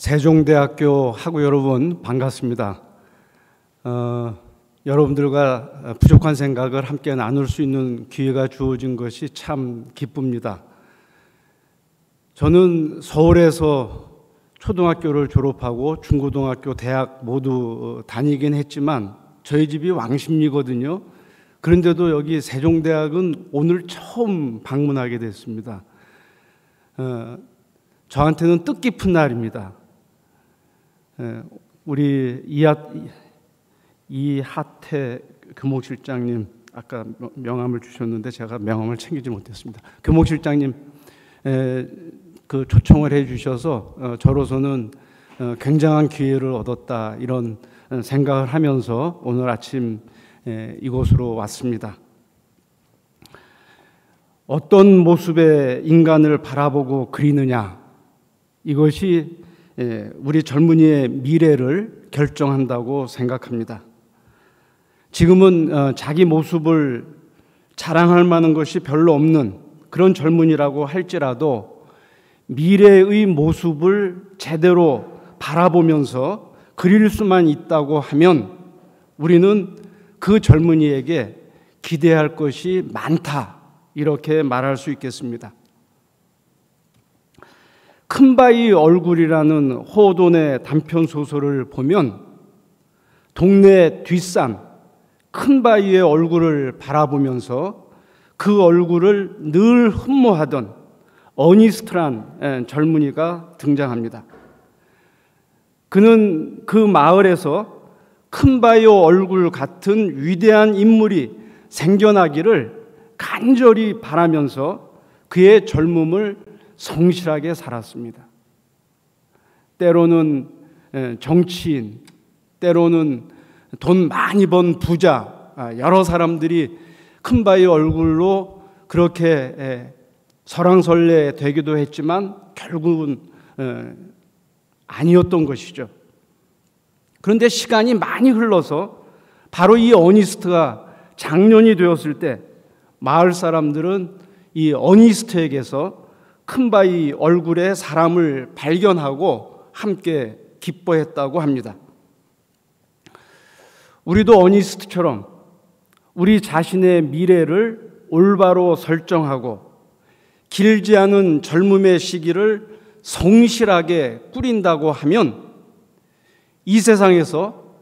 세종대학교 학우 여러분 반갑습니다. 여러분들과 부족한 생각을 함께 나눌 수 있는 기회가 주어진 것이 참 기쁩니다. 저는 서울에서 초등학교를 졸업하고 중고등학교, 대학 모두 다니긴 했지만 저희 집이 왕십리거든요. 그런데도 여기 세종대학은 오늘 처음 방문하게 됐습니다. 저한테는 뜻깊은 날입니다. 우리 이하태 교목실장님 아까 명함을 주셨는데 제가 명함을 챙기지 못했습니다. 교목실장님 그 초청을 해주셔서 저로서는 굉장한 기회를 얻었다 이런 생각을 하면서 오늘 아침 이곳으로 왔습니다. 어떤 모습의 인간을 바라보고 그리느냐, 이것이 우리 젊은이의 미래를 결정한다고 생각합니다. 지금은 자기 모습을 자랑할 만한 것이 별로 없는 그런 젊은이라고 할지라도 미래의 모습을 제대로 바라보면서 그릴 수만 있다고 하면 우리는 그 젊은이에게 기대할 것이 많다, 이렇게 말할 수 있겠습니다. 큰바위 얼굴이라는 호돈의 단편 소설을 보면 동네 뒷산 큰바위의 얼굴을 바라보면서 그 얼굴을 늘 흠모하던 어니스트란 젊은이가 등장합니다. 그는 그 마을에서 큰바위 얼굴 같은 위대한 인물이 생겨나기를 간절히 바라면서 그의 젊음을 성실하게 살았습니다. 때로는 정치인, 때로는 돈 많이 번 부자, 여러 사람들이 큰바위 얼굴로 그렇게 설왕설래 되기도 했지만 결국은 아니었던 것이죠. 그런데 시간이 많이 흘러서 바로 이 어니스트가 장년이 되었을 때 마을 사람들은 이 어니스트에게서 큰바위 얼굴의 사람을 발견하고 함께 기뻐했다고 합니다. 우리도 어니스트처럼 우리 자신의 미래를 올바로 설정하고 길지 않은 젊음의 시기를 성실하게 꾸린다고 하면 이 세상에서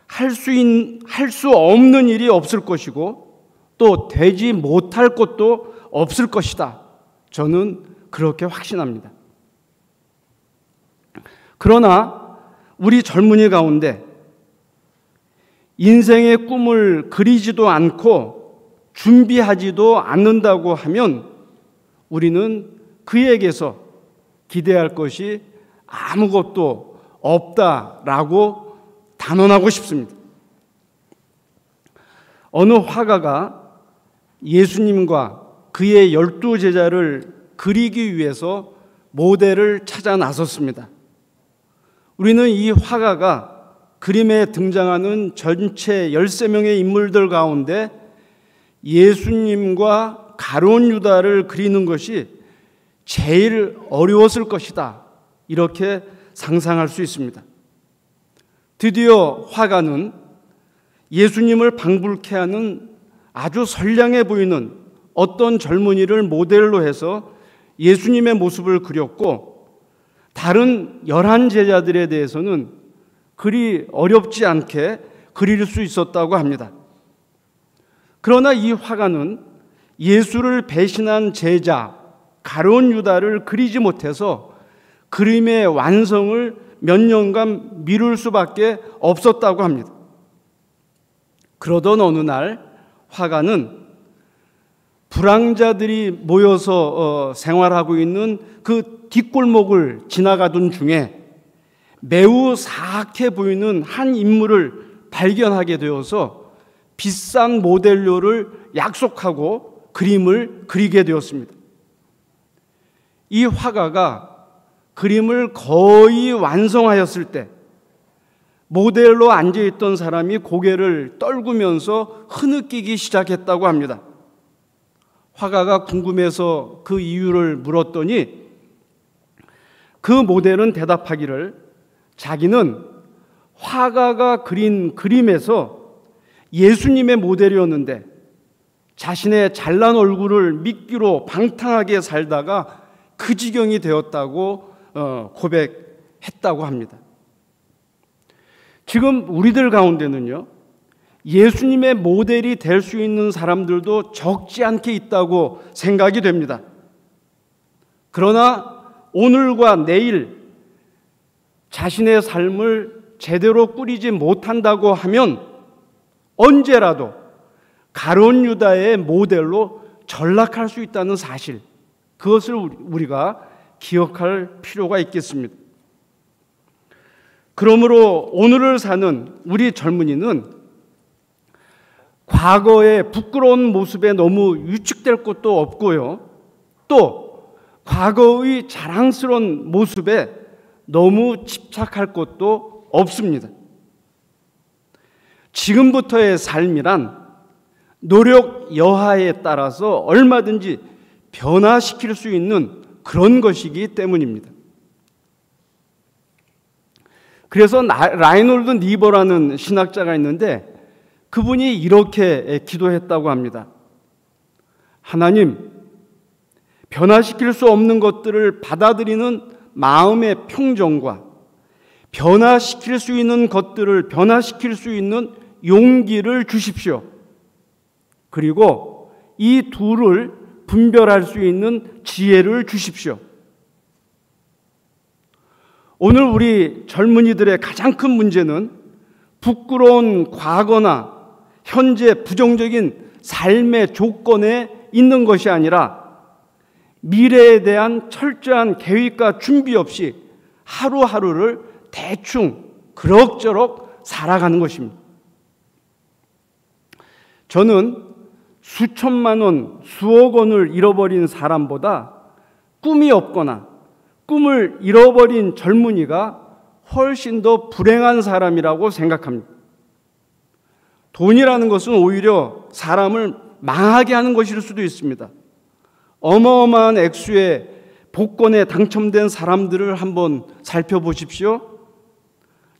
할 수 없는 일이 없을 것이고 또 되지 못할 것도 없을 것이다. 저는 그렇게 확신합니다. 그러나 우리 젊은이 가운데 인생의 꿈을 그리지도 않고 준비하지도 않는다고 하면 우리는 그에게서 기대할 것이 아무것도 없다라고 단언하고 싶습니다. 어느 화가가 예수님과 그의 12제자를 그리기 위해서 모델을 찾아 나섰습니다. 우리는 이 화가가 그림에 등장하는 전체 13명의 인물들 가운데 예수님과 가룟 유다를 그리는 것이 제일 어려웠을 것이다, 이렇게 상상할 수 있습니다. 드디어 화가는 예수님을 방불케 하는 아주 선량해 보이는 어떤 젊은이를 모델로 해서 예수님의 모습을 그렸고 다른 11제자들에 대해서는 그리 어렵지 않게 그릴 수 있었다고 합니다. 그러나 이 화가는 예수를 배신한 제자 가룟 유다를 그리지 못해서 그림의 완성을 몇 년간 미룰 수밖에 없었다고 합니다. 그러던 어느 날 화가는 불황자들이 모여서 생활하고 있는 그 뒷골목을 지나가던 중에 매우 사악해 보이는 한 인물을 발견하게 되어서 비싼 모델료를 약속하고 그림을 그리게 되었습니다. 이 화가가 그림을 거의 완성하였을 때 모델로 앉아있던 사람이 고개를 떨구면서 흐느끼기 시작했다고 합니다. 화가가 궁금해서 그 이유를 물었더니 그 모델은 대답하기를 자기는 화가가 그린 그림에서 예수님의 모델이었는데 자신의 잘난 얼굴을 미끼로 방탕하게 살다가 그 지경이 되었다고 고백했다고 합니다. 지금 우리들 가운데는요, 예수님의 모델이 될 수 있는 사람들도 적지 않게 있다고 생각이 됩니다. 그러나 오늘과 내일 자신의 삶을 제대로 꾸리지 못한다고 하면 언제라도 가룟 유다의 모델로 전락할 수 있다는 사실, 그것을 우리가 기억할 필요가 있겠습니다. 그러므로 오늘을 사는 우리 젊은이는 과거의 부끄러운 모습에 너무 위축될 것도 없고요, 또 과거의 자랑스러운 모습에 너무 집착할 것도 없습니다. 지금부터의 삶이란 노력 여하에 따라서 얼마든지 변화시킬 수 있는 그런 것이기 때문입니다. 그래서 라이놀드 니버라는 신학자가 있는데 그분이 이렇게 기도했다고 합니다. 하나님, 변화시킬 수 없는 것들을 받아들이는 마음의 평정과 변화시킬 수 있는 것들을 변화시킬 수 있는 용기를 주십시오. 그리고 이 둘을 분별할 수 있는 지혜를 주십시오. 오늘 우리 젊은이들의 가장 큰 문제는 부끄러운 과거나 현재 부정적인 삶의 조건에 있는 것이 아니라 미래에 대한 철저한 계획과 준비 없이 하루하루를 대충 그럭저럭 살아가는 것입니다. 저는 수천만 원, 수억 원을 잃어버린 사람보다 꿈이 없거나 꿈을 잃어버린 젊은이가 훨씬 더 불행한 사람이라고 생각합니다. 돈이라는 것은 오히려 사람을 망하게 하는 것일 수도 있습니다. 어마어마한 액수의 복권에 당첨된 사람들을 한번 살펴보십시오.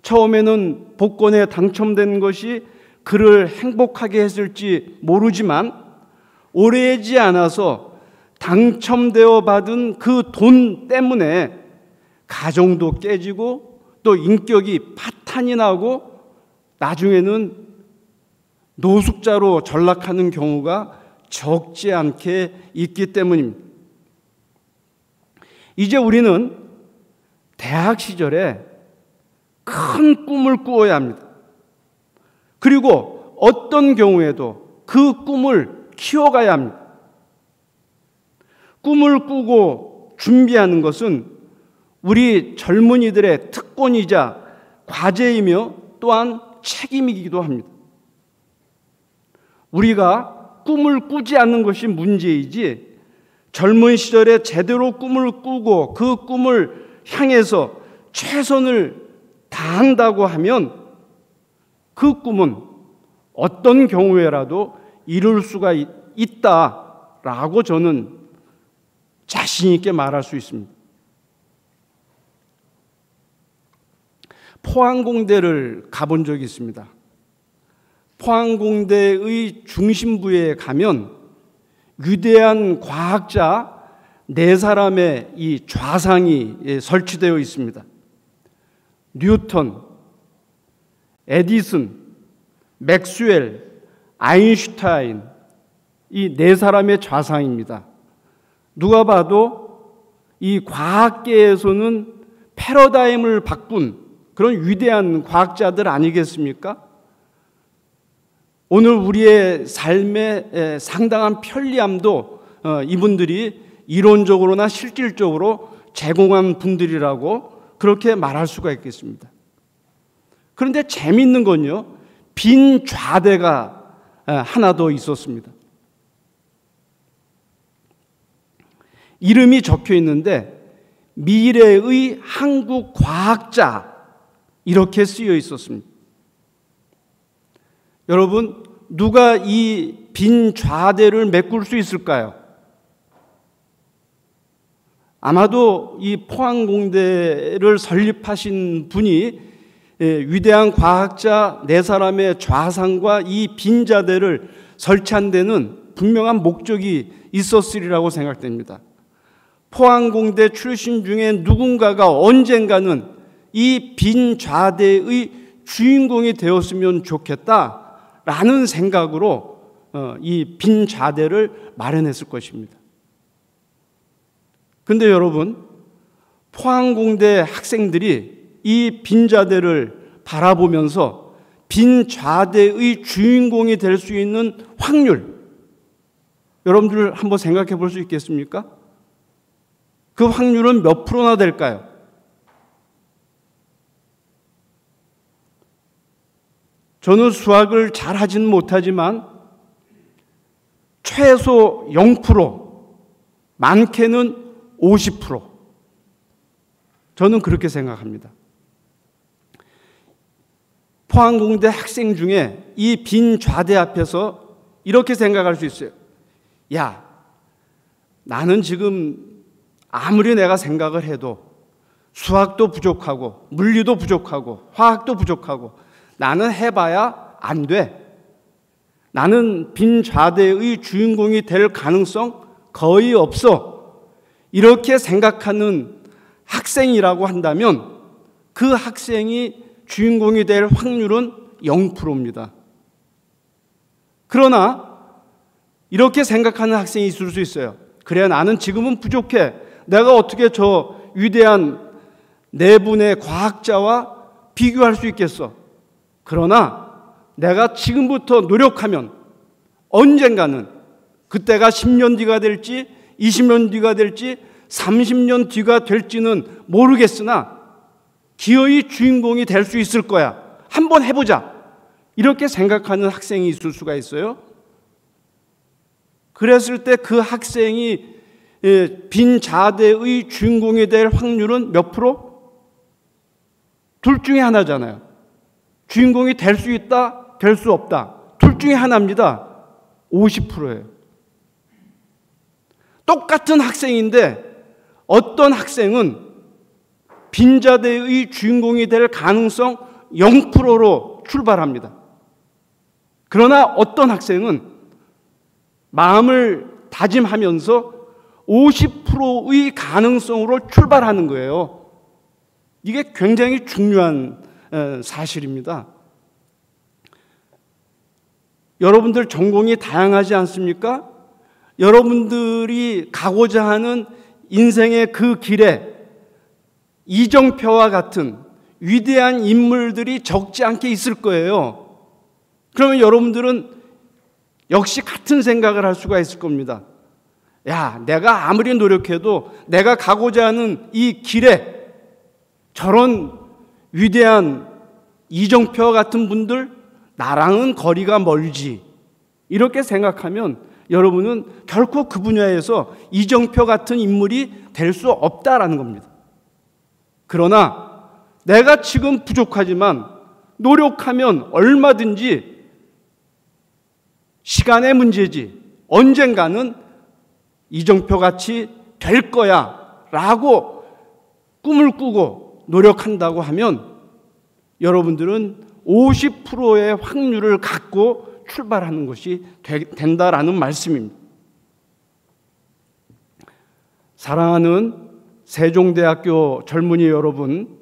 처음에는 복권에 당첨된 것이 그를 행복하게 했을지 모르지만 오래지 않아서 당첨되어 받은 그 돈 때문에 가정도 깨지고 또 인격이 파탄이 나고 나중에는 노숙자로 전락하는 경우가 적지 않게 있기 때문입니다. 이제 우리는 대학 시절에 큰 꿈을 꾸어야 합니다. 그리고 어떤 경우에도 그 꿈을 키워가야 합니다. 꿈을 꾸고 준비하는 것은 우리 젊은이들의 특권이자 과제이며 또한 책임이기도 합니다. 우리가 꿈을 꾸지 않는 것이 문제이지 젊은 시절에 제대로 꿈을 꾸고 그 꿈을 향해서 최선을 다한다고 하면 그 꿈은 어떤 경우에라도 이룰 수가 있다라고 저는 자신 있게 말할 수 있습니다. 포항공대를 가본 적이 있습니다. 포항공대의 중심부에 가면 위대한 과학자 4사람의 이 좌상이 설치되어 있습니다. 뉴턴, 에디슨, 맥스웰, 아인슈타인, 이 4사람의 좌상입니다. 누가 봐도 이 과학계에서는 패러다임을 바꾼 그런 위대한 과학자들 아니겠습니까? 오늘 우리의 삶에 상당한 편리함도 이분들이 이론적으로나 실질적으로 제공한 분들이라고 그렇게 말할 수가 있겠습니다. 그런데 재미있는 건요, 빈 좌대가 하나 더 있었습니다. 이름이 적혀 있는데 미래의 한국 과학자 이렇게 쓰여 있었습니다. 여러분, 누가 이 빈 좌대를 메꿀 수 있을까요? 아마도 이 포항공대를 설립하신 분이 위대한 과학자 네 사람의 좌상과 이 빈자대를 설치한 데는 분명한 목적이 있었으리라고 생각됩니다. 포항공대 출신 중에 누군가가 언젠가는 이 빈좌대의 주인공이 되었으면 좋겠다라는 생각으로 이 빈좌대를 마련했을 것입니다. 근데 여러분, 포항공대 학생들이 이 빈좌대를 바라보면서 빈좌대의 주인공이 될 수 있는 확률, 여러분들 한번 생각해 볼 수 있겠습니까? 그 확률은 몇 프로나 될까요? 저는 수학을 잘 하진 못하지만 최소 0%, 많게는 50%. 저는 그렇게 생각합니다. 포항공대 학생 중에 이 빈 좌대 앞에서 이렇게 생각할 수 있어요. 야, 나는 지금 아무리 내가 생각을 해도 수학도 부족하고 물리도 부족하고 화학도 부족하고 나는 해봐야 안 돼. 나는 빈 좌대의 주인공이 될 가능성 거의 없어. 이렇게 생각하는 학생이라고 한다면 그 학생이 주인공이 될 확률은 0%입니다. 그러나 이렇게 생각하는 학생이 있을 수 있어요. 그래, 나는 지금은 부족해. 내가 어떻게 저 위대한 네 분의 과학자와 비교할 수 있겠어. 그러나 내가 지금부터 노력하면 언젠가는, 그때가 10년 뒤가 될지 20년 뒤가 될지 30년 뒤가 될지는 모르겠으나 기어이 주인공이 될 수 있을 거야. 한번 해보자. 이렇게 생각하는 학생이 있을 수가 있어요. 그랬을 때 그 학생이 빈 좌대의 주인공이 될 확률은 몇 프로? 둘 중에 하나잖아요. 주인공이 될 수 있다, 될 수 없다. 둘 중에 하나입니다. 50%예요. 똑같은 학생인데 어떤 학생은 빈자대의 주인공이 될 가능성 0%로 출발합니다. 그러나 어떤 학생은 마음을 다짐하면서 50%의 가능성으로 출발하는 거예요. 이게 굉장히 중요한 사실입니다. 여러분들 전공이 다양하지 않습니까? 여러분들이 가고자 하는 인생의 그 길에 이정표와 같은 위대한 인물들이 적지 않게 있을 거예요. 그러면 여러분들은 역시 같은 생각을 할 수가 있을 겁니다. 야, 내가 아무리 노력해도 내가 가고자 하는 이 길에 저런 위대한 이정표와 같은 분들, 나랑은 거리가 멀지. 이렇게 생각하면 여러분은 결코 그 분야에서 이정표 같은 인물이 될 수 없다라는 겁니다. 그러나 내가 지금 부족하지만 노력하면 얼마든지 시간의 문제지 언젠가는 이정표같이 될 거야 라고 꿈을 꾸고 노력한다고 하면 여러분들은 50%의 확률을 갖고 출발하는 것이 된다라는 말씀입니다. 사랑하는 세종대학교 젊은이 여러분,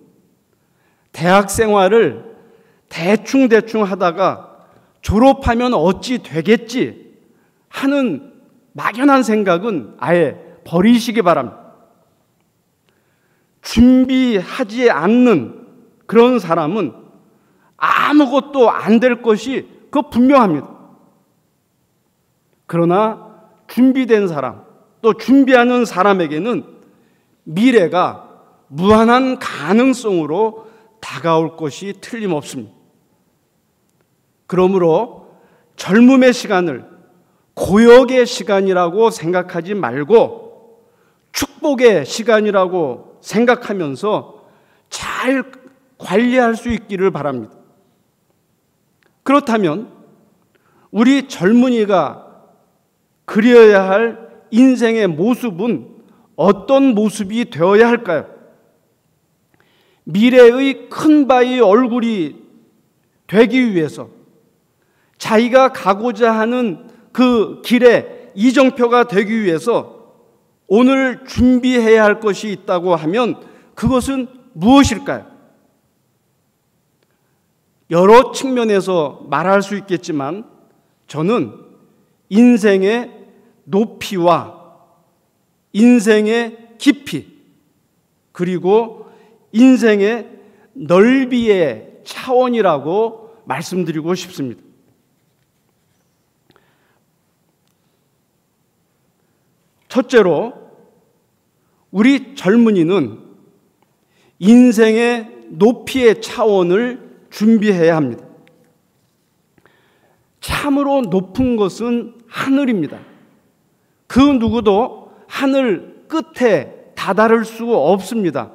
대학 생활을 대충 하다가 졸업하면 어찌 되겠지 하는 막연한 생각은 아예 버리시기 바랍니다. 준비하지 않는 그런 사람은 아무것도 안 될 것이 그거 분명합니다. 그러나 준비된 사람, 또 준비하는 사람에게는 미래가 무한한 가능성으로 다가올 것이 틀림없습니다. 그러므로 젊음의 시간을 고역의 시간이라고 생각하지 말고 축복의 시간이라고 생각하면서 잘 관리할 수 있기를 바랍니다. 그렇다면 우리 젊은이가 그려야 할 인생의 모습은 어떤 모습이 되어야 할까요? 미래의 큰 바위 얼굴이 되기 위해서 자기가 가고자 하는 그 길에 이정표가 되기 위해서 오늘 준비해야 할 것이 있다고 하면 그것은 무엇일까요? 여러 측면에서 말할 수 있겠지만 저는 인생의 높이와 인생의 깊이 그리고 인생의 넓이의 차원이라고 말씀드리고 싶습니다. 첫째로 우리 젊은이는 인생의 높이의 차원을 준비해야 합니다. 참으로 높은 것은 하늘입니다. 그 누구도 하늘 끝에 다다를 수 없습니다.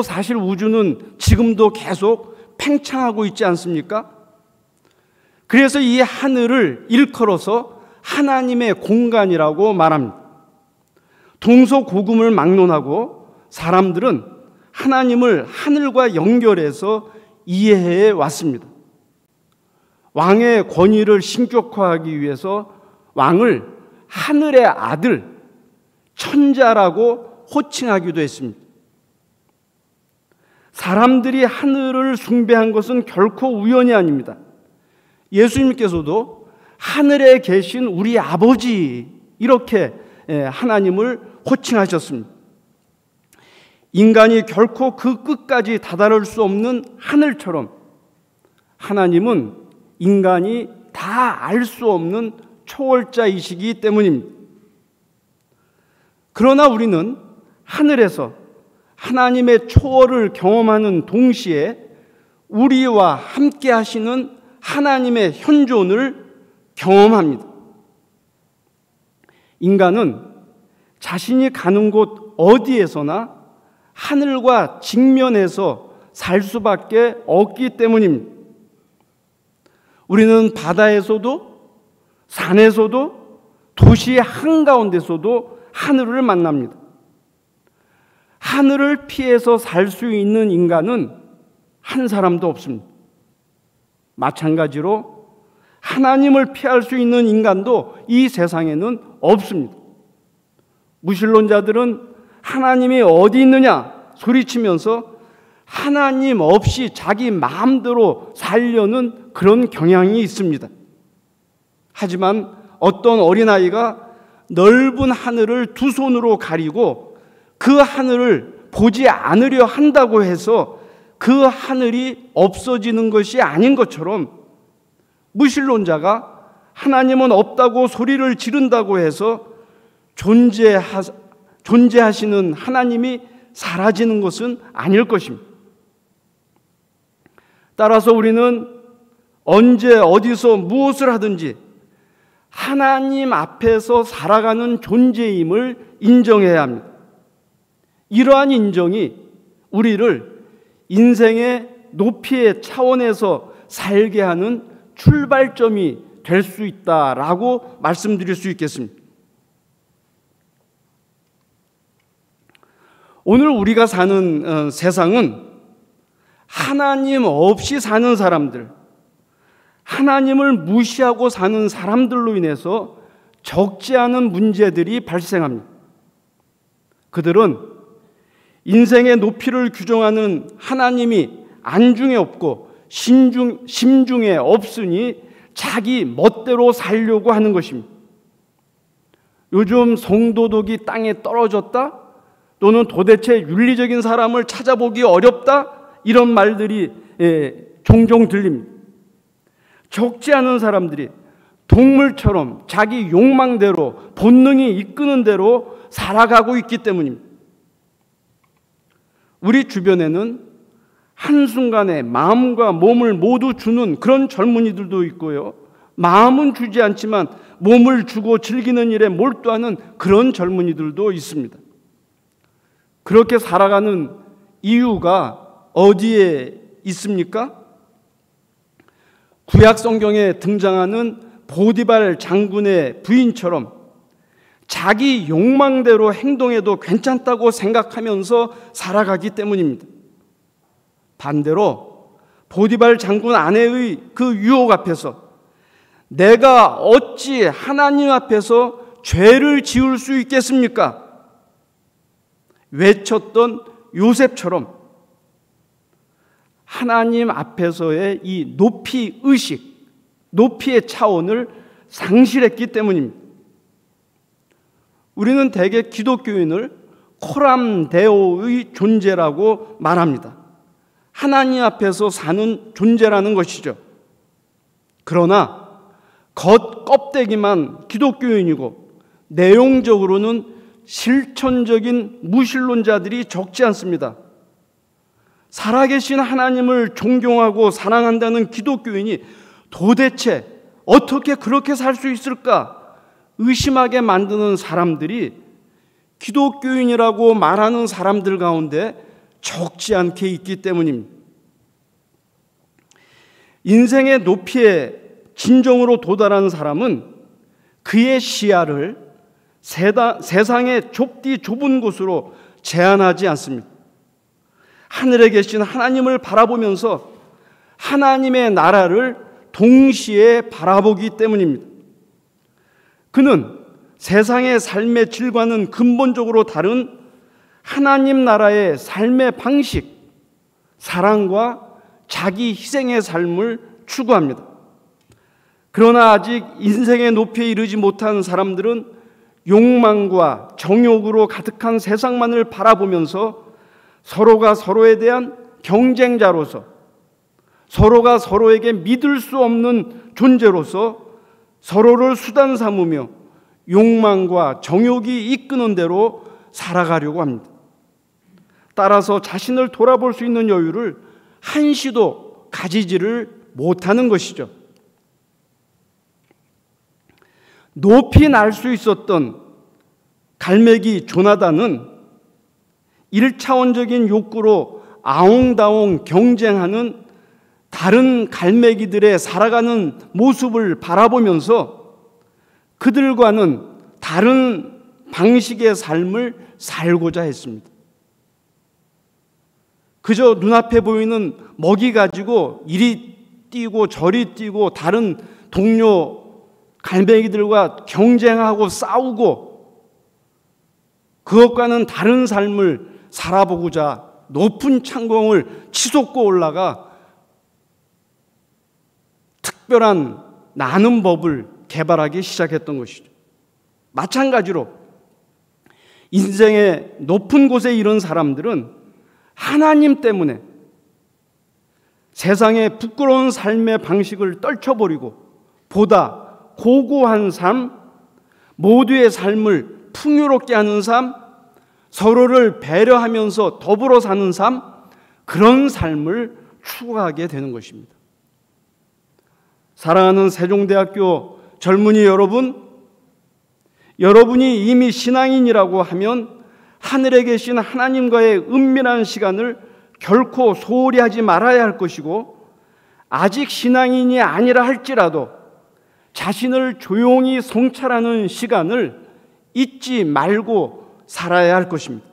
사실 우주는 지금도 계속 팽창하고 있지 않습니까? 그래서 이 하늘을 일컬어서 하나님의 공간이라고 말합니다. 동서고금을 막론하고 사람들은 하나님을 하늘과 연결해서 이해해 왔습니다. 왕의 권위를 신격화하기 위해서 왕을 하늘의 아들, 천자라고 호칭하기도 했습니다. 사람들이 하늘을 숭배한 것은 결코 우연이 아닙니다. 예수님께서도 하늘에 계신 우리 아버지 이렇게 하나님을 호칭하셨습니다. 인간이 결코 그 끝까지 다다를 수 없는 하늘처럼 하나님은 인간이 다 알 수 없는 초월자이시기 때문입니다. 그러나 우리는 하늘에서 하나님의 초월을 경험하는 동시에 우리와 함께 하시는 하나님의 현존을 경험합니다. 인간은 자신이 가는 곳 어디에서나 하늘과 직면해서 살 수밖에 없기 때문입니다. 우리는 바다에서도 산에서도 도시의 한가운데서도 하늘을 만납니다. 하늘을 피해서 살 수 있는 인간은 한 사람도 없습니다. 마찬가지로 하나님을 피할 수 있는 인간도 이 세상에는 없습니다. 무신론자들은 하나님이 어디 있느냐 소리치면서 하나님 없이 자기 마음대로 살려는 그런 경향이 있습니다. 하지만 어떤 어린아이가 넓은 하늘을 두 손으로 가리고 그 하늘을 보지 않으려 한다고 해서 그 하늘이 없어지는 것이 아닌 것처럼 무신론자가 하나님은 없다고 소리를 지른다고 해서 존재하시는 하나님이 사라지는 것은 아닐 것입니다. 따라서 우리는 언제 어디서 무엇을 하든지 하나님 앞에서 살아가는 존재임을 인정해야 합니다. 이러한 인정이 우리를 인생의 높이의 차원에서 살게 하는 출발점이 될 수 있다라고 말씀드릴 수 있겠습니다. 오늘 우리가 사는 세상은 하나님 없이 사는 사람들, 하나님을 무시하고 사는 사람들로 인해서 적지 않은 문제들이 발생합니다. 그들은 인생의 높이를 규정하는 하나님이 안중에 없고 심중에 없으니 자기 멋대로 살려고 하는 것입니다. 요즘 성도덕이 땅에 떨어졌다? 또는 도대체 윤리적인 사람을 찾아보기 어렵다? 이런 말들이 종종 들립니다. 적지 않은 사람들이 동물처럼 자기 욕망대로 본능이 이끄는 대로 살아가고 있기 때문입니다. 우리 주변에는 한순간에 마음과 몸을 모두 주는 그런 젊은이들도 있고요. 마음은 주지 않지만 몸을 주고 즐기는 일에 몰두하는 그런 젊은이들도 있습니다. 그렇게 살아가는 이유가 어디에 있습니까? 구약 성경에 등장하는 보디발 장군의 부인처럼 자기 욕망대로 행동해도 괜찮다고 생각하면서 살아가기 때문입니다. 반대로 보디발 장군 아내의 그 유혹 앞에서 내가 어찌 하나님 앞에서 죄를 지을 수 있겠습니까? 외쳤던 요셉처럼 하나님 앞에서의 이 높이 의식, 높이의 차원을 상실했기 때문입니다. 우리는 대개 기독교인을 코람데오의 존재라고 말합니다. 하나님 앞에서 사는 존재라는 것이죠. 그러나 겉껍데기만 기독교인이고 내용적으로는 실천적인 무신론자들이 적지 않습니다. 살아계신 하나님을 존경하고 사랑한다는 기독교인이 도대체 어떻게 그렇게 살 수 있을까 의심하게 만드는 사람들이 기독교인이라고 말하는 사람들 가운데 적지 않게 있기 때문입니다. 인생의 높이에 진정으로 도달한 사람은 그의 시야를 세상의 좁디 좁은 곳으로 제한하지 않습니다. 하늘에 계신 하나님을 바라보면서 하나님의 나라를 동시에 바라보기 때문입니다. 그는 세상의 삶의 질과는 근본적으로 다른 하나님 나라의 삶의 방식, 사랑과 자기 희생의 삶을 추구합니다. 그러나 아직 인생의 높이에 이르지 못한 사람들은 욕망과 정욕으로 가득한 세상만을 바라보면서 서로가 서로에 대한 경쟁자로서, 서로가 서로에게 믿을 수 없는 존재로서 서로를 수단 삼으며 욕망과 정욕이 이끄는 대로 살아가려고 합니다. 따라서 자신을 돌아볼 수 있는 여유를 한시도 가지지를 못하는 것이죠. 높이 날 수 있었던 갈매기 조나단은 1차원적인 욕구로 아웅다웅 경쟁하는 다른 갈매기들의 살아가는 모습을 바라보면서 그들과는 다른 방식의 삶을 살고자 했습니다. 그저 눈앞에 보이는 먹이 가지고 이리 뛰고 저리 뛰고 다른 동료 갈매기들과 경쟁하고 싸우고 그것과는 다른 삶을 살아보고자 높은 창공을 치솟고 올라가 특별한 나는 법을 개발하기 시작했던 것이죠. 마찬가지로 인생의 높은 곳에 이른 사람들은 하나님 때문에 세상의 부끄러운 삶의 방식을 떨쳐버리고 보다 고고한 삶, 모두의 삶을 풍요롭게 하는 삶, 서로를 배려하면서 더불어 사는 삶, 그런 삶을 추구하게 되는 것입니다. 사랑하는 세종대학교 젊은이 여러분, 여러분이 이미 신앙인이라고 하면 하늘에 계신 하나님과의 은밀한 시간을 결코 소홀히 하지 말아야 할 것이고, 아직 신앙인이 아니라 할지라도 자신을 조용히 성찰하는 시간을 잊지 말고 살아야 할 것입니다.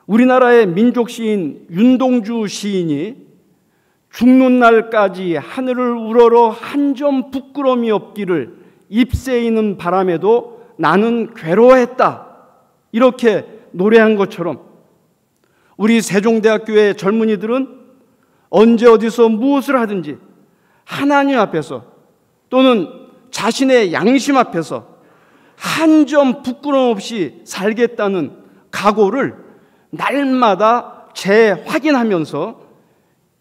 우리나라의 민족 시인 윤동주 시인이 죽는 날까지 하늘을 우러러 한 점 부끄러움이 없기를 잎새이는 바람에도 나는 괴로워했다, 이렇게 노래한 것처럼 우리 세종대학교의 젊은이들은 언제 어디서 무엇을 하든지 하나님 앞에서 또는 자신의 양심 앞에서 한 점 부끄러움 없이 살겠다는 각오를 날마다 재확인하면서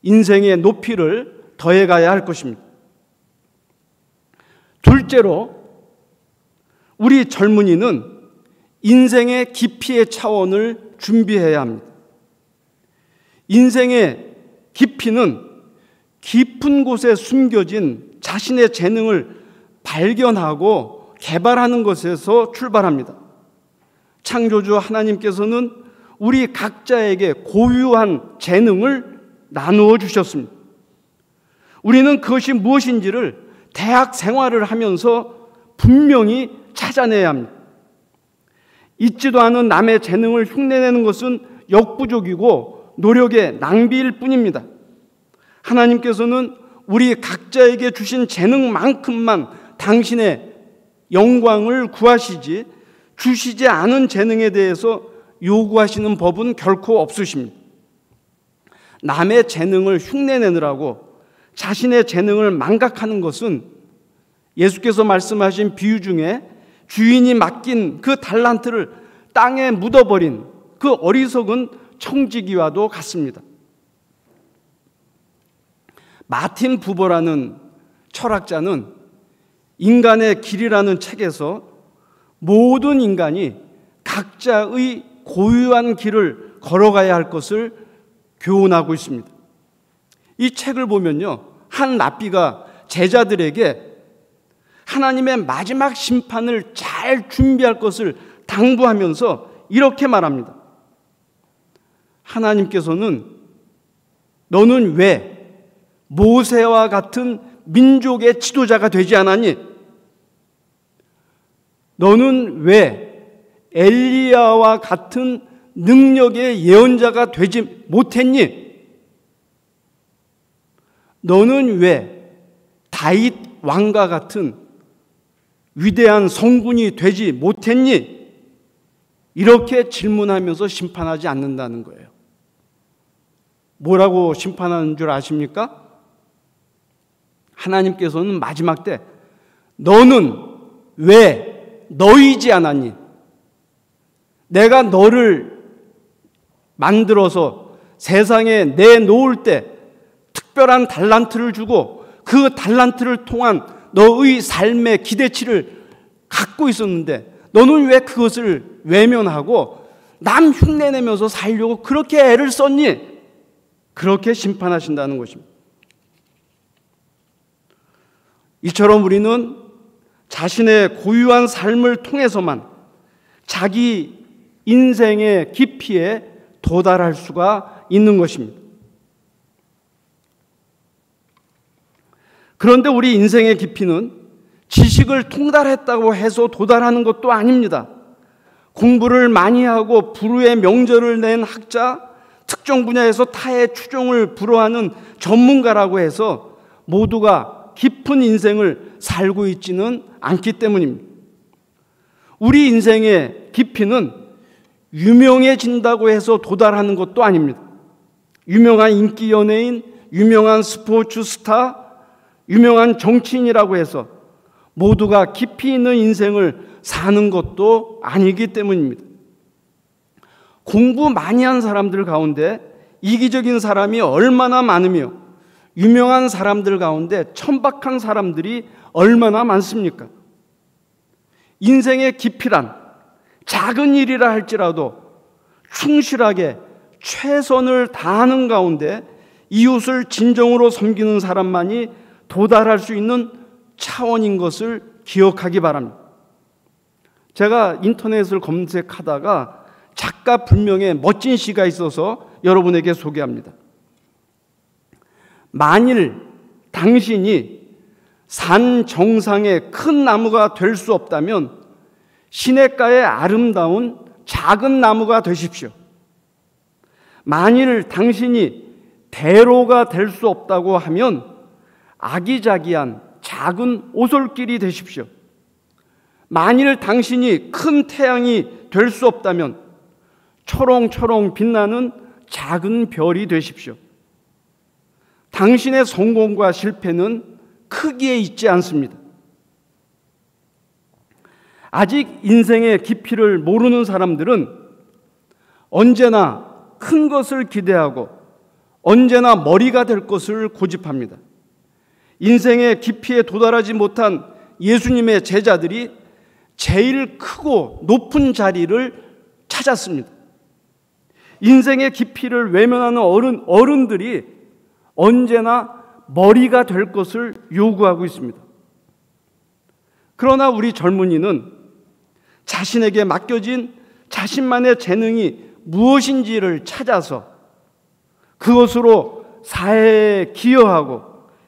인생의 높이를 더해가야 할 것입니다. 둘째로, 우리 젊은이는 인생의 깊이의 차원을 준비해야 합니다. 인생의 깊이는 깊은 곳에 숨겨진 자신의 재능을 발견하고 개발하는 것에서 출발합니다. 창조주 하나님께서는 우리 각자에게 고유한 재능을 나누어 주셨습니다. 우리는 그것이 무엇인지를 대학 생활을 하면서 분명히 찾아내야 합니다. 있지도 않은 남의 재능을 흉내내는 것은 역부족이고 노력의 낭비일 뿐입니다. 하나님께서는 우리 각자에게 주신 재능만큼만 당신의 영광을 구하시지, 주시지 않은 재능에 대해서 요구하시는 법은 결코 없으십니다. 남의 재능을 흉내내느라고 자신의 재능을 망각하는 것은 예수께서 말씀하신 비유 중에 주인이 맡긴 그 달란트를 땅에 묻어버린 그 어리석은 청지기와도 같습니다. 마틴 부버라는 철학자는 인간의 길이라는 책에서 모든 인간이 각자의 고유한 길을 걸어가야 할 것을 교훈하고 있습니다. 이 책을 보면요, 한 랍비가 제자들에게 하나님의 마지막 심판을 잘 준비할 것을 당부하면서 이렇게 말합니다. 하나님께서는 너는 왜 모세와 같은 민족의 지도자가 되지 않았니? 너는 왜 엘리야와 같은 능력의 예언자가 되지 못했니? 너는 왜 다윗 왕과 같은 위대한 성군이 되지 못했니? 이렇게 질문하면서 심판하지 않는다는 거예요. 뭐라고 심판하는 줄 아십니까? 하나님께서는 마지막 때 너는 왜 너이지 않았니? 내가 너를 만들어서 세상에 내놓을 때 특별한 달란트를 주고 그 달란트를 통한 너의 삶의 기대치를 갖고 있었는데 너는 왜 그것을 외면하고 남 흉내내면서 살려고 그렇게 애를 썼니? 그렇게 심판하신다는 것입니다. 이처럼 우리는 자신의 고유한 삶을 통해서만 자기 인생의 깊이에 도달할 수가 있는 것입니다. 그런데 우리 인생의 깊이는 지식을 통달했다고 해서 도달하는 것도 아닙니다. 공부를 많이 하고 불후의 명절을 낸 학자, 특정 분야에서 타의 추종을 불허하는 전문가라고 해서 모두가 깊은 인생을 살고 있지는 않기 때문입니다. 우리 인생의 깊이는 유명해진다고 해서 도달하는 것도 아닙니다. 유명한 인기 연예인, 유명한 스포츠 스타, 유명한 정치인이라고 해서 모두가 깊이 있는 인생을 사는 것도 아니기 때문입니다. 공부 많이 한 사람들 가운데 이기적인 사람이 얼마나 많으며 유명한 사람들 가운데 천박한 사람들이 얼마나 많습니까? 인생의 깊이란 작은 일이라 할지라도 충실하게 최선을 다하는 가운데 이웃을 진정으로 섬기는 사람만이 도달할 수 있는 차원인 것을 기억하기 바랍니다. 제가 인터넷을 검색하다가 작가 불명의 멋진 시가 있어서 여러분에게 소개합니다. 만일 당신이 산 정상의 큰 나무가 될 수 없다면 시냇가의 아름다운 작은 나무가 되십시오. 만일 당신이 대로가 될 수 없다고 하면 아기자기한 작은 오솔길이 되십시오. 만일 당신이 큰 태양이 될 수 없다면 초롱초롱 빛나는 작은 별이 되십시오. 당신의 성공과 실패는 크기에 있지 않습니다. 아직 인생의 깊이를 모르는 사람들은 언제나 큰 것을 기대하고 언제나 머리가 될 것을 고집합니다. 인생의 깊이에 도달하지 못한 예수님의 제자들이 제일 크고 높은 자리를 찾았습니다. 인생의 깊이를 외면하는 어른들이 언제나 머리가 될 것을 요구하고 있습니다. 그러나 우리 젊은이는 자신에게 맡겨진 자신만의 재능이 무엇인지를 찾아서 그것으로 사회에 기여하고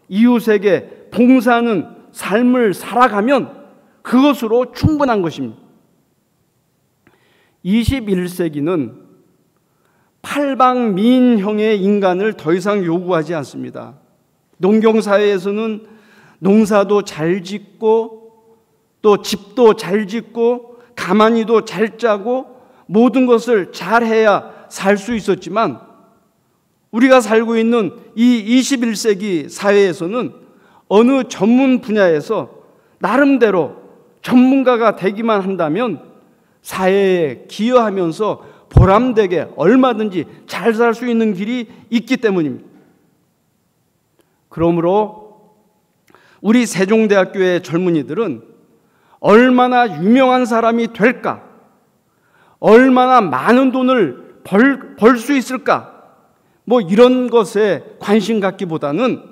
이웃에게 봉사하는 삶을 살아가면 그것으로 충분한 것입니다. 21세기는 팔방미인형의 인간을 더 이상 요구하지 않습니다. 농경사회에서는 농사도 잘 짓고 또 집도 잘 짓고 가만히도 잘 짜고 모든 것을 잘해야 살 수 있었지만, 우리가 살고 있는 이 21세기 사회에서는 어느 전문 분야에서 나름대로 전문가가 되기만 한다면 사회에 기여하면서 보람되게 얼마든지 잘 살 수 있는 길이 있기 때문입니다. 그러므로 우리 세종대학교의 젊은이들은 얼마나 유명한 사람이 될까, 얼마나 많은 돈을 벌 수 있을까, 이런 것에 관심 갖기보다는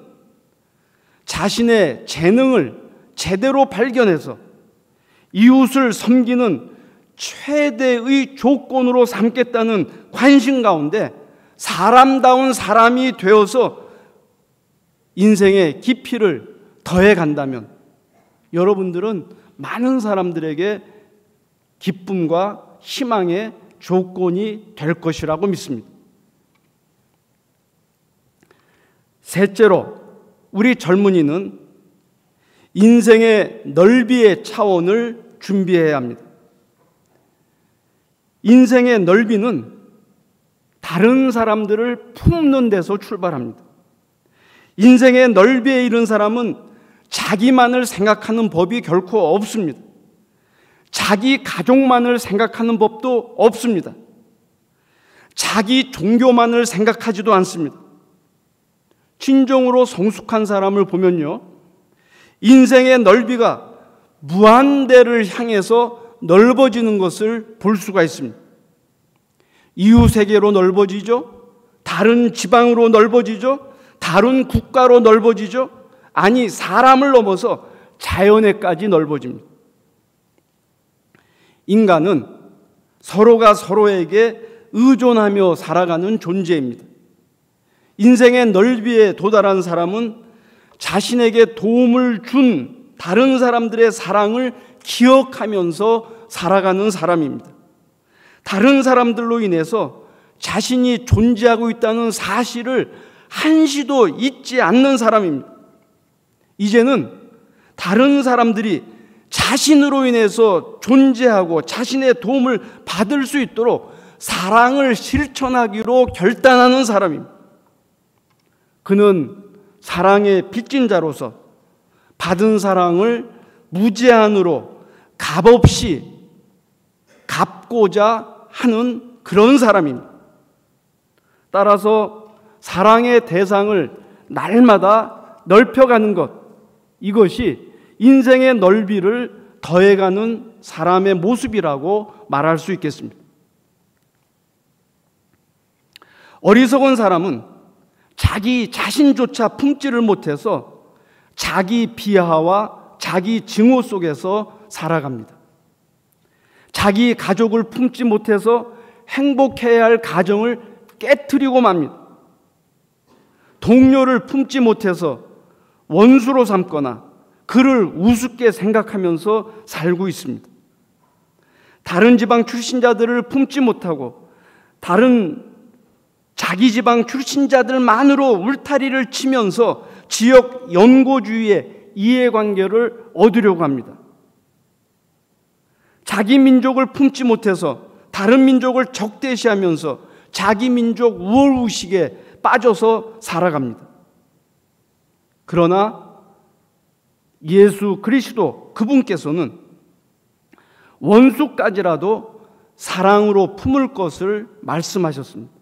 자신의 재능을 제대로 발견해서 이웃을 섬기는 최대의 조건으로 삼겠다는 관심 가운데 사람다운 사람이 되어서 인생의 깊이를 더해 간다면 여러분들은 많은 사람들에게 기쁨과 희망의 조건이 될 것이라고 믿습니다. 셋째로, 우리 젊은이는 인생의 넓이의 차원을 준비해야 합니다. 인생의 넓이는 다른 사람들을 품는 데서 출발합니다. 인생의 넓이에 이른 사람은 자기만을 생각하는 법이 결코 없습니다. 자기 가족만을 생각하는 법도 없습니다. 자기 종교만을 생각하지도 않습니다. 진정으로 성숙한 사람을 보면요, 인생의 넓이가 무한대를 향해서 넓어지는 것을 볼 수가 있습니다. 이웃세계로 넓어지죠. 다른 지방으로 넓어지죠. 다른 국가로 넓어지죠. 아니, 사람을 넘어서 자연에까지 넓어집니다. 인간은 서로가 서로에게 의존하며 살아가는 존재입니다. 인생의 넓이에 도달한 사람은 자신에게 도움을 준 다른 사람들의 사랑을 기억하면서 살아가는 사람입니다. 다른 사람들로 인해서 자신이 존재하고 있다는 사실을 한시도 잊지 않는 사람입니다. 이제는 다른 사람들이 자신으로 인해서 존재하고 자신의 도움을 받을 수 있도록 사랑을 실천하기로 결단하는 사람입니다. 그는 사랑의 빚진 자로서 받은 사랑을 무제한으로 값없이 갚고자 하는 그런 사람입니다. 따라서 사랑의 대상을 날마다 넓혀가는 것, 이것이 인생의 넓이를 더해가는 사람의 모습이라고 말할 수 있겠습니다. 어리석은 사람은 자기 자신조차 품지를 못해서 자기 비하와 자기 증오 속에서 살아갑니다. 자기 가족을 품지 못해서 행복해야 할 가정을 깨트리고 맙니다. 동료를 품지 못해서 원수로 삼거나 그를 우습게 생각하면서 살고 있습니다. 다른 지방 출신자들을 품지 못하고 다른 자기 지방 출신자들만으로 울타리를 치면서 지역 연고주의의 이해관계를 얻으려고 합니다. 자기 민족을 품지 못해서 다른 민족을 적대시하면서 자기 민족 우월의식에 빠져서 살아갑니다. 그러나 예수 그리스도 그분께서는 원수까지라도 사랑으로 품을 것을 말씀하셨습니다.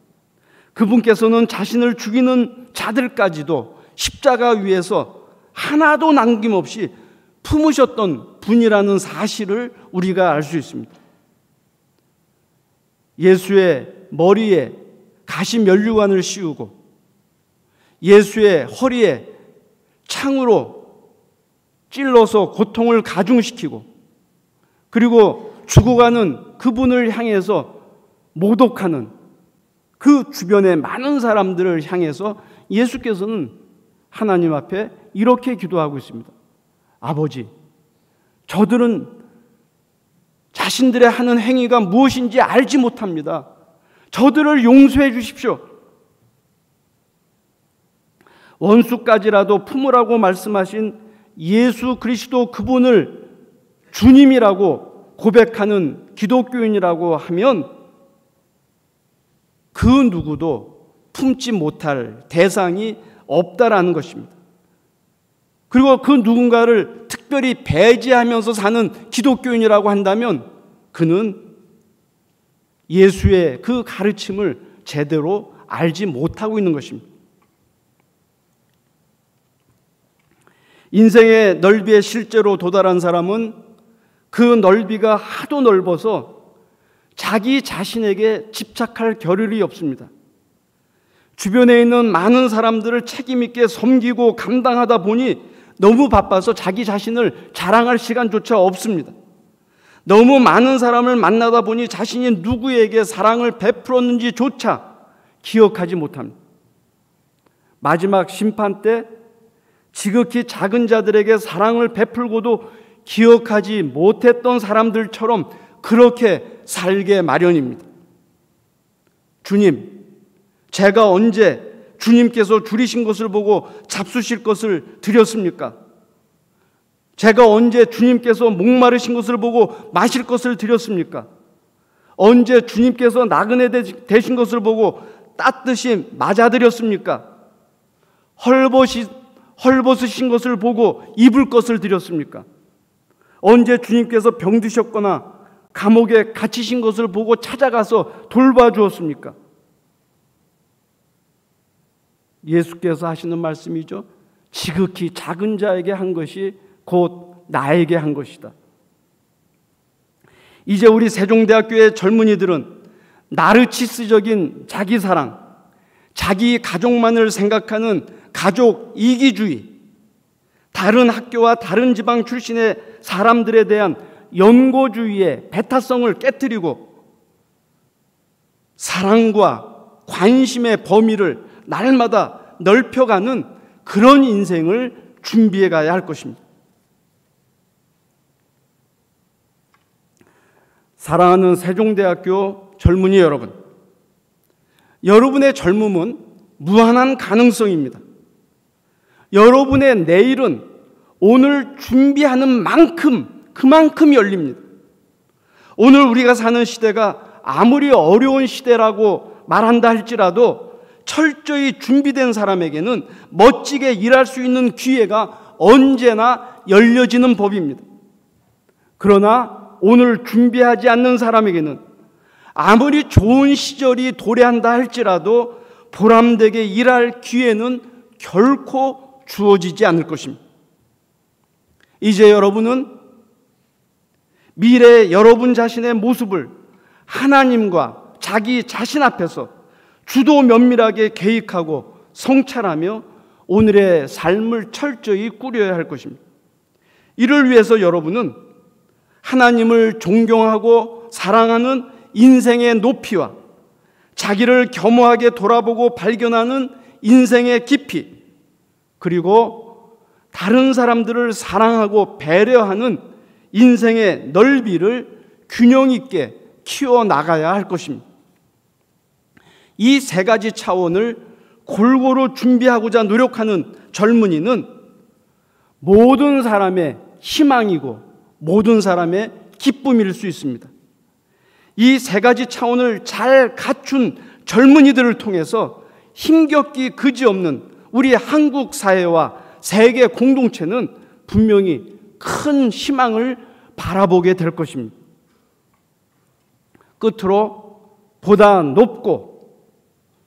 그분께서는 자신을 죽이는 자들까지도 십자가 위에서 하나도 남김없이 품으셨던 분이라는 사실을 우리가 알 수 있습니다. 예수의 머리에 가시 면류관을 씌우고 예수의 허리에 창으로 찔러서 고통을 가중시키고 그리고 죽어가는 그분을 향해서 모독하는 그 주변의 많은 사람들을 향해서 예수께서는 하나님 앞에 이렇게 기도하고 있습니다. 아버지, 저들은 자신들의 하는 행위가 무엇인지 알지 못합니다. 저들을 용서해 주십시오. 원수까지라도 품으라고 말씀하신 예수 그리스도 그분을 주님이라고 고백하는 기독교인이라고 하면 그 누구도 품지 못할 대상이 없다라는 것입니다. 그리고 그 누군가를 특별히 배제하면서 사는 기독교인이라고 한다면 그는 예수의 그 가르침을 제대로 알지 못하고 있는 것입니다. 인생의 넓이에 실제로 도달한 사람은 그 넓이가 하도 넓어서 자기 자신에게 집착할 겨를이 없습니다. 주변에 있는 많은 사람들을 책임 있게 섬기고 감당하다 보니 너무 바빠서 자기 자신을 자랑할 시간조차 없습니다. 너무 많은 사람을 만나다 보니 자신이 누구에게 사랑을 베풀었는지조차 기억하지 못합니다. 마지막 심판 때 지극히 작은 자들에게 사랑을 베풀고도 기억하지 못했던 사람들처럼 그렇게 살게 마련입니다. 주님, 제가 언제 주님께서 줄이신 것을 보고 잡수실 것을 드렸습니까? 제가 언제 주님께서 목마르신 것을 보고 마실 것을 드렸습니까? 언제 주님께서 나그네 되신 것을 보고 따뜻이 맞아드렸습니까? 헐벗으신 것을 보고 입을 것을 드렸습니까? 언제 주님께서 병드셨거나 감옥에 갇히신 것을 보고 찾아가서 돌봐주었습니까? 예수께서 하시는 말씀이죠. 지극히 작은 자에게 한 것이 곧 나에게 한 것이다. 이제 우리 세종대학교의 젊은이들은 나르치스적인 자기사랑, 자기 가족만을 생각하는 가족 이기주의, 다른 학교와 다른 지방 출신의 사람들에 대한 연고주의의 배타성을 깨뜨리고 사랑과 관심의 범위를 날마다 넓혀가는 그런 인생을 준비해 가야 할 것입니다. 사랑하는 세종대학교 젊은이 여러분, 여러분의 젊음은 무한한 가능성입니다. 여러분의 내일은 오늘 준비하는 만큼 그만큼 열립니다. 오늘 우리가 사는 시대가 아무리 어려운 시대라고 말한다 할지라도 철저히 준비된 사람에게는 멋지게 일할 수 있는 기회가 언제나 열려지는 법입니다. 그러나 오늘 준비하지 않는 사람에게는 아무리 좋은 시절이 도래한다 할지라도 보람되게 일할 기회는 결코 주어지지 않을 것입니다. 이제 여러분은 미래의 여러분 자신의 모습을 하나님과 자기 자신 앞에서 주도 면밀하게 계획하고 성찰하며 오늘의 삶을 철저히 꾸려야 할 것입니다. 이를 위해서 여러분은 하나님을 존경하고 사랑하는 인생의 높이와 자기를 겸허하게 돌아보고 발견하는 인생의 깊이, 그리고 다른 사람들을 사랑하고 배려하는 인생의 넓이를 균형 있게 키워나가야 할 것입니다. 이 세 가지 차원을 골고루 준비하고자 노력하는 젊은이는 모든 사람의 희망이고 모든 사람의 기쁨일 수 있습니다. 이 세 가지 차원을 잘 갖춘 젊은이들을 통해서 힘겹기 그지없는 우리 한국 사회와 세계 공동체는 분명히 큰 희망을 바라보게 될 것입니다. 끝으로 보다 높고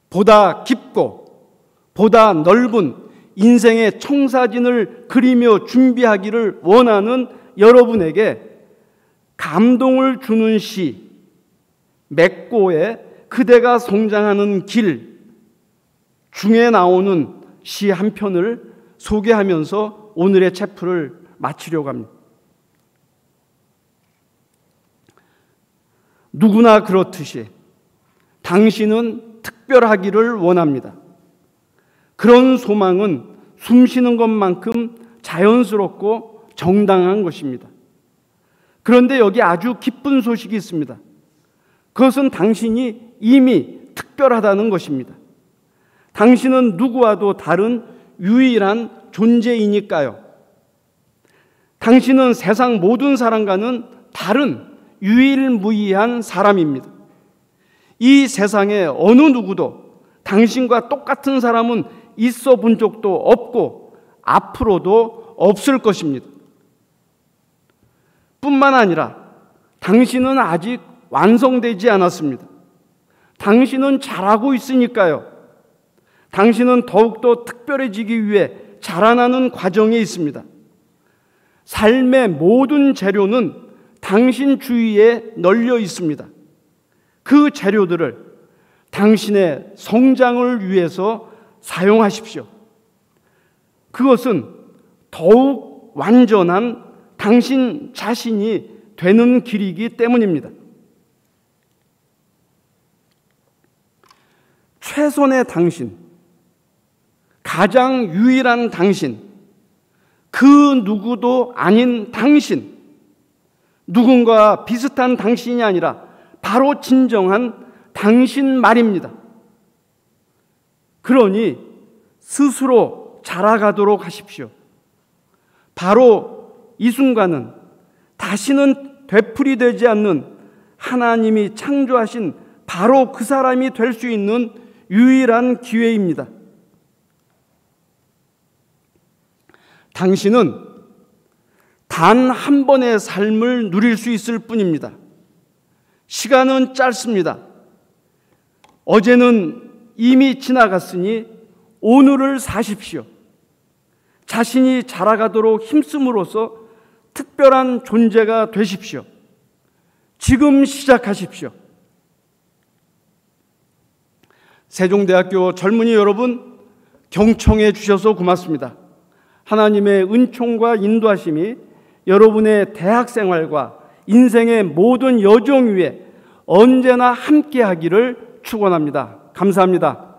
보다 깊고 보다 넓은 인생의 청사진을 그리며 준비하기를 원하는 여러분에게 감동을 주는 시 맥고의 그대가 성장하는 길 중에 나오는 시 한 편을 소개하면서 오늘의 체프를 마치려고 합니다. 누구나 그렇듯이 당신은 특별하기를 원합니다. 그런 소망은 숨쉬는 것만큼 자연스럽고 정당한 것입니다. 그런데 여기 아주 기쁜 소식이 있습니다. 그것은 당신이 이미 특별하다는 것입니다. 당신은 누구와도 다른 유일한 존재이니까요. 당신은 세상 모든 사람과는 다른 유일무이한 사람입니다. 이 세상에 어느 누구도 당신과 똑같은 사람은 있어 본 적도 없고 앞으로도 없을 것입니다. 뿐만 아니라 당신은 아직 완성되지 않았습니다. 당신은 잘하고 있으니까요. 당신은 더욱더 특별해지기 위해 자라나는 과정에 있습니다. 삶의 모든 재료는 당신 주위에 널려 있습니다. 그 재료들을 당신의 성장을 위해서 사용하십시오. 그것은 더욱 완전한 당신 자신이 되는 길이기 때문입니다. 최선의 당신, 가장 유일한 당신, 그 누구도 아닌 당신, 누군가 비슷한 당신이 아니라 바로 진정한 당신 말입니다. 그러니 스스로 자라가도록 하십시오. 바로 이 순간은 다시는 되풀이되지 않는 하나님이 창조하신 바로 그 사람이 될 수 있는 유일한 기회입니다. 당신은 단 한 번의 삶을 누릴 수 있을 뿐입니다. 시간은 짧습니다. 어제는 이미 지나갔으니 오늘을 사십시오. 자신이 자라가도록 힘쓰므로써 특별한 존재가 되십시오. 지금 시작하십시오. 세종대학교 젊은이 여러분, 경청해 주셔서 고맙습니다. 하나님의 은총과 인도하심이 여러분의 대학 생활과 인생의 모든 여정 위에 언제나 함께하기를 축원합니다. 감사합니다.